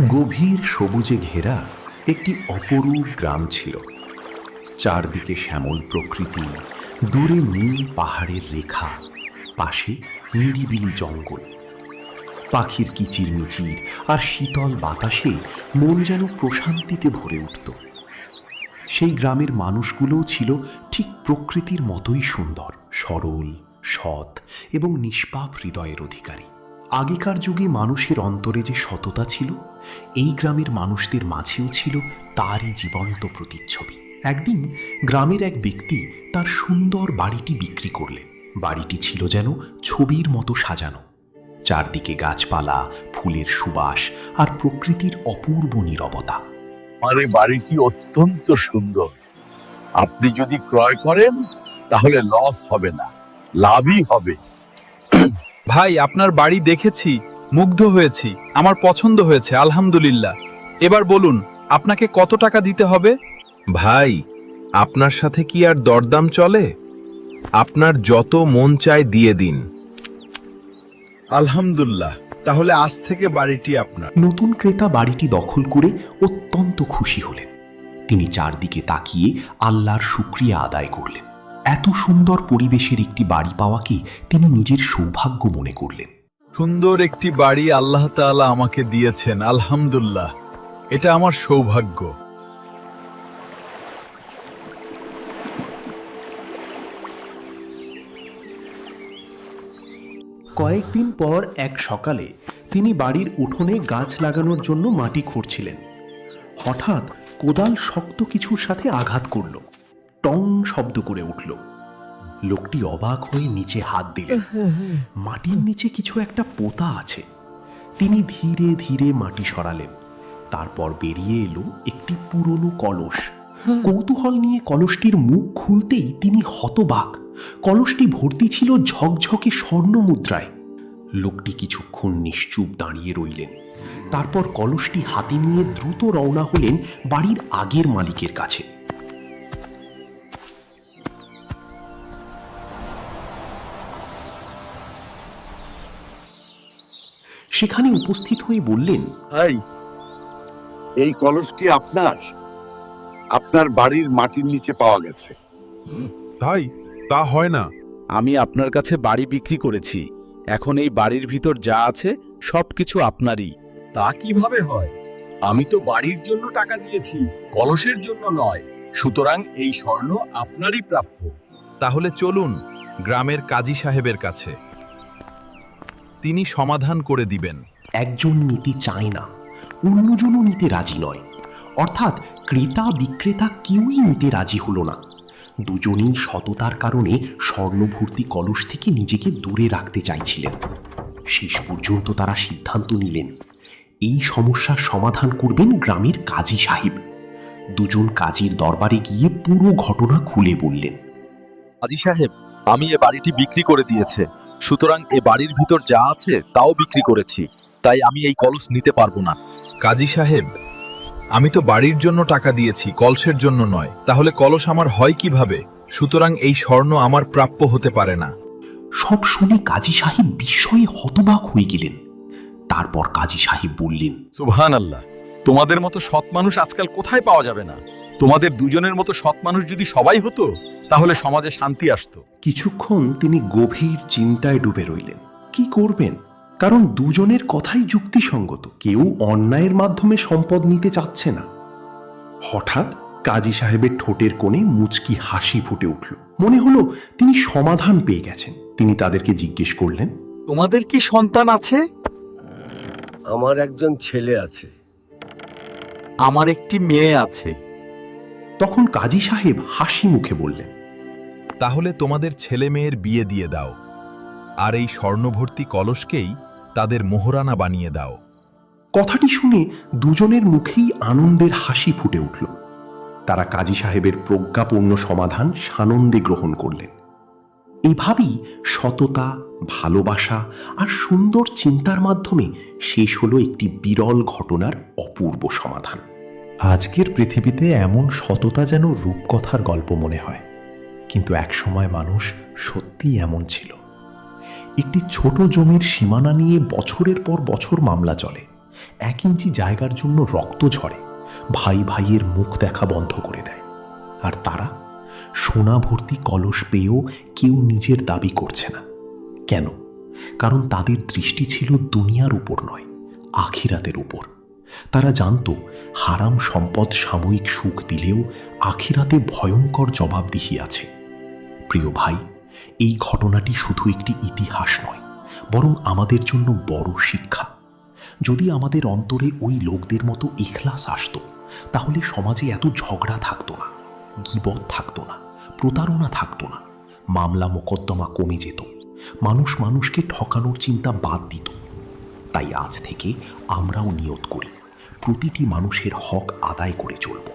গভীর সবুজে ঘেরা একটি অপরূপ গ্রাম ছিল। চারদিকে শ্যামল প্রকৃতি, দূরে নীল পাহাড়ের রেখা, পাশে নিরিবিলি জঙ্গল। পাখির কিচিরমিচির আর শীতল বাতাসে মন যেন প্রশান্তিতে ভরে উঠত। সেই গ্রামের মানুষগুলোও ছিল ঠিক প্রকৃতির মতোই সুন্দর, সরল, সৎ এবং নিষ্পাপ হৃদয়ের অধিকারী। আগেকার যুগে মানুষের অন্তরে যে সততা ছিল, এই গ্রামের মানুষদের মাঝেও ছিল তারই জীবন্ত প্রতিচ্ছবি। একদিন গ্রামের এক ব্যক্তি তার সুন্দর বাড়িটি বিক্রি করলেন। বাড়িটি ছিল যেন ছবির মতো সাজানো, চারদিকে গাছপালা, ফুলের সুবাস আর প্রকৃতির অপূর্ব নীরবতা। আমার এই বাড়িটি অত্যন্ত সুন্দর। আপনি যদি ক্রয় করেন তাহলে লস হবে না, লাভই হবে। ভাই, আপনার বাড়ি দেখেছি, মুগ্ধ হয়েছি, আমার পছন্দ হয়েছে, আলহামদুলিল্লাহ। এবার বলুন, আপনাকে কত টাকা দিতে হবে? ভাই, আপনার সাথে কি আর দরদাম চলে? আপনার যত মন চায় দিয়ে দিন। আলহামদুলিল্লাহ, তাহলে আজ থেকে বাড়িটি আপনার। নতুন ক্রেতা বাড়িটি দখল করে অত্যন্ত খুশি হলেন। তিনি চারদিকে তাকিয়ে আল্লাহর শুকরিয়া আদায় করলেন। এত সুন্দর পরিবেশের একটি বাড়ি পাওয়াকে তিনি নিজের সৌভাগ্য মনে করলেন। সুন্দর একটি বাড়ি আল্লাহ তাআলা আমাকে দিয়েছেন, আলহামদুলিল্লাহ, এটা আমার সৌভাগ্য। কয়েকদিন পর এক সকালে তিনি বাড়ির উঠোনে গাছ লাগানোর জন্য মাটি খুঁড়ছিলেন। হঠাৎ কোদাল শক্ত কিছুর সাথে আঘাত করল। টং শব্দ করে উঠল। লোকটি অবাক হয়ে নিচে হাত দিলেন। মাটির নিচে কিছু একটা পোতা আছে। তিনি ধীরে ধীরে মাটি সরালেন। তারপর বেরিয়ে এলো একটি পুরনো কলস। কৌতূহল নিয়ে কলসটির মুখ খুলতেই তিনি হতবাক। কলসটি ভর্তি ছিল ঝকঝকে স্বর্ণ মুদ্রায়। লোকটি কিছুক্ষণ নিশ্চুপ দাঁড়িয়ে রইলেন। তারপর কলসটি হাতে নিয়ে দ্রুত রওনা হলেন বাড়ির আগের মালিকের কাছে। সেখানে উপস্থিত হয়ে বললেন, ভাই, এই কলসটি আপনার আপনার বাড়ির মাটির নিচে পাওয়া গেছে। তাই? তা হয় না। আমি আপনার কাছে বাড়ি বিক্রি করেছি, এখন এই বাড়ির ভিতর যা আছে সবকিছু আপনারই। তা কিভাবে হয়? আমি তো বাড়ির জন্য টাকা দিয়েছি, কলসের জন্য নয়। সুতরাং এই স্বর্ণ আপনারই প্রাপ্য। তাহলে চলুন গ্রামের কাজী সাহেবের কাছে, তিনি সমাধান করে দিবেন। একজন নিতে চায় না, অন্যজনও নিতে রাজি নয়। অর্থাৎ ক্রেতা বিক্রেতা কেউই নিতে রাজি হলো না। দুজনেই সততার কারণে স্বর্ণভর্তি কলস থেকে নিজেকে দূরে রাখতে চাইছিলেন। শেষ পর্যন্ত তারা সিদ্ধান্ত নিলেন, এই সমস্যার সমাধান করবেন গ্রামের কাজী সাহেব। দুজন কাজীর দরবারে গিয়ে পুরো ঘটনা খুলে বললেন। কাজী সাহেব, আমি এ বাড়িটি বিক্রি করে দিয়েছে, সুতরাং এ বাড়ির ভিতর যা আছে তাও বিক্রি করেছি, তাই আমি এই কলস নিতে পারবো না। কাজী সাহেব, আমি তো বাড়ির জন্য টাকা দিয়েছি, কলসের জন্য নয়। তাহলে কলস আমার হয় কিভাবে? সুতরাং এই স্বর্ণ আমার প্রাপ্য হতে পারে না। সব শুনে কাজী সাহেব বিস্ময়ে হতবাক হয়ে গেলেন। তারপর কাজী সাহেব বললেন, সুবহানাল্লাহ, তোমাদের মতো সৎ মানুষ আজকাল কোথায় পাওয়া যাবে না। তোমাদের দুজনের মতো সৎ মানুষ যদি সবাই হতো তাহলে সমাজে শান্তি আসতো। কিছুক্ষণ তিনি গভীর চিন্তায় ডুবে রইলেন। কি করবেন? কারণ দুজনের কথাই যুক্তিসঙ্গত। কেউ অন্যায়ের মাধ্যমে সম্পদ নিতে চাচ্ছে না। হঠাৎ কাজী সাহেবের ঠোঁটের কোণে মুচকি হাসি ফুটে উঠল। মনে হলো তিনি সমাধান পেয়ে গেছেন। তিনি তাদেরকে জিজ্ঞেস করলেন, তোমাদের কি সন্তান আছে? আমার একজন ছেলে আছে। আমার একটি মেয়ে আছে। তখন কাজী সাহেব হাসি মুখে বললেন, তাহলে তোমাদের ছেলে মেয়ের বিয়ে দিয়ে দাও, আর এই স্বর্ণভর্তি কলসকেই তাদের মোহরানা বানিয়ে দাও। কথাটি শুনে দুজনের মুখেই আনন্দের হাসি ফুটে উঠল। তারা কাজী সাহেবের প্রজ্ঞাপূর্ণ সমাধান সানন্দে গ্রহণ করলেন। এভাবেই সততা, ভালোবাসা আর সুন্দর চিন্তার মাধ্যমে শেষ হলো একটি বিরল ঘটনার অপূর্ব সমাধান। আজকের পৃথিবীতে এমন সততা যেন রূপকথার গল্প মনে হয়, কিন্তু একসময় মানুষ সত্যিই এমন ছিল। একটি ছোট জমির সীমানা নিয়ে বছরের পর বছর মামলা চলে। 1 ইঞ্চি জায়গার জন্য রক্ত ঝরে, ভাই ভাইয়ের মুখ দেখা বন্ধ করে দেয়। আর তারা সোনা ভর্তি কলস পেয়েও কেউ নিজের দাবি করছে না। কেন? কারণ তাদের দৃষ্টি ছিল দুনিয়ার উপর নয়, আখিরাতের উপর। তারা জানতো হারাম সম্পদ সাময়িক সুখ দিলেও আখিরাতে ভয়ঙ্কর জবাবদিহি আছে। প্রিয় ভাই, এই ঘটনাটি শুধু একটি ইতিহাস নয়, বরং আমাদের জন্য বড় শিক্ষা। যদি আমাদের অন্তরে ওই লোকদের মতো ইখলাস আসতো, তাহলে সমাজে এত ঝগড়া থাকতো না, গীবত থাকতো না, প্রতারণা থাকতো না, মামলা মোকদ্দমা কমে যেত, মানুষ মানুষকে ঠকানোর চিন্তা বাদ দিত। তাই আজ থেকে আমরাও নিয়ত করি প্রতিটি মানুষের হক আদায় করে চলব।